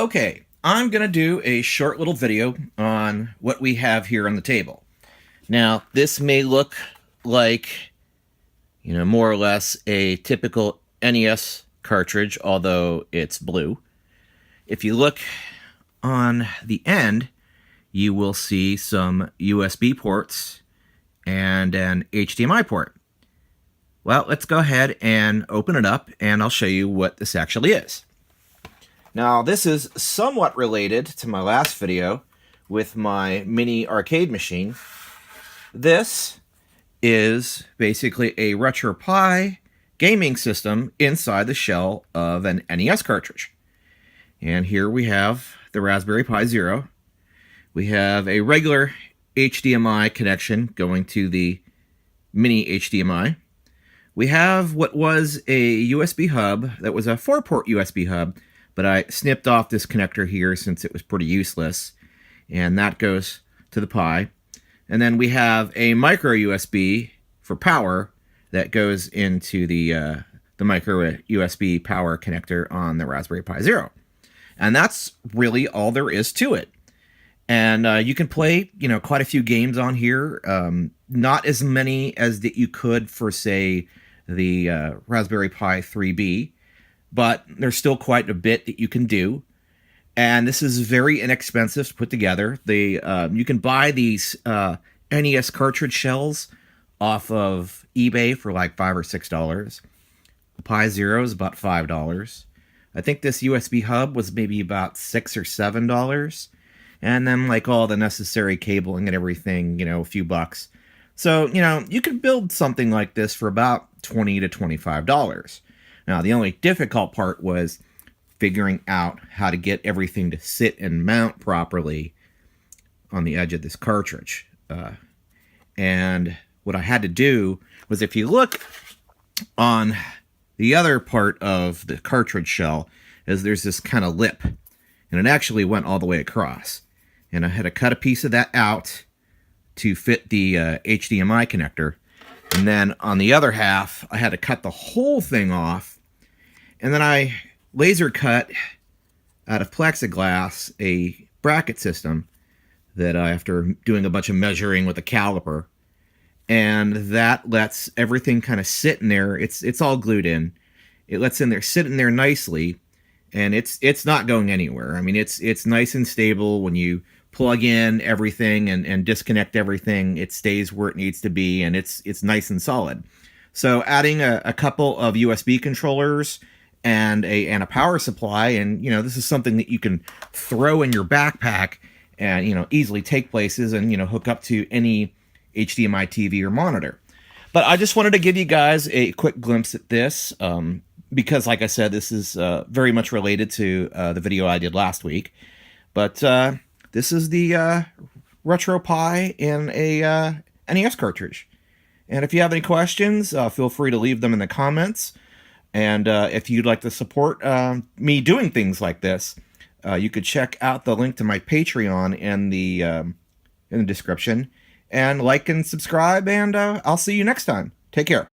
Okay, I'm going to do a short little video on what we have here on the table. Now, this may look like, more or less a typical NES cartridge, although it's blue. If you look on the end, you will see some USB ports and an HDMI port. Well, let's go ahead and open it up, and I'll show you what this actually is. Now, this is somewhat related to my last video with my mini arcade machine. This is basically a RetroPie gaming system inside the shell of an NES cartridge. And here we have the Raspberry Pi Zero. We have a regular HDMI connection going to the mini HDMI. We have what was a USB hub that was a 4-port USB hub, but I snipped off this connector here since it was pretty useless, and that goes to the Pi. And then we have a micro USB for power that goes into the micro USB power connector on the Raspberry Pi Zero. And that's really all there is to it. And you can play, quite a few games on here. Not as many as that you could for, say, the Raspberry Pi 3B, but there's still quite a bit that you can do. And this is very inexpensive to put together. You can buy these NES cartridge shells off of eBay for like $5 or $6. The Pi Zero is about $5. I think this USB hub was maybe about $6 or $7. And then like all the necessary cabling and everything, a few bucks. So, you can build something like this for about $20 to $25. Now, the only difficult part was figuring out how to get everything to sit and mount properly on the edge of this cartridge. And what I had to do was, if you look on the other part of the cartridge shell, is there's this kind of lip, and it actually went all the way across. And I had to cut a piece of that out to fit the HDMI connector. And then on the other half, I had to cut the whole thing off. And then I laser cut out of plexiglass a bracket system that after doing a bunch of measuring with a caliper. And that lets everything kind of sit in there. It's all glued in. It lets in there, sit in there nicely. And it's not going anywhere. I mean, it's nice and stable. When you plug in everything and disconnect everything, it stays where it needs to be, and it's nice and solid. So adding a couple of USB controllers and a power supply, and this is something that you can throw in your backpack and easily take places and hook up to any HDMI TV or monitor. But I just wanted to give you guys a quick glimpse at this, because like I said, this is very much related to the video I did last week. But this is the RetroPie in a NES cartridge. And if you have any questions, feel free to leave them in the comments. And if you'd like to support me doing things like this, you could check out the link to my Patreon in the description. And like and subscribe, and I'll see you next time. Take care.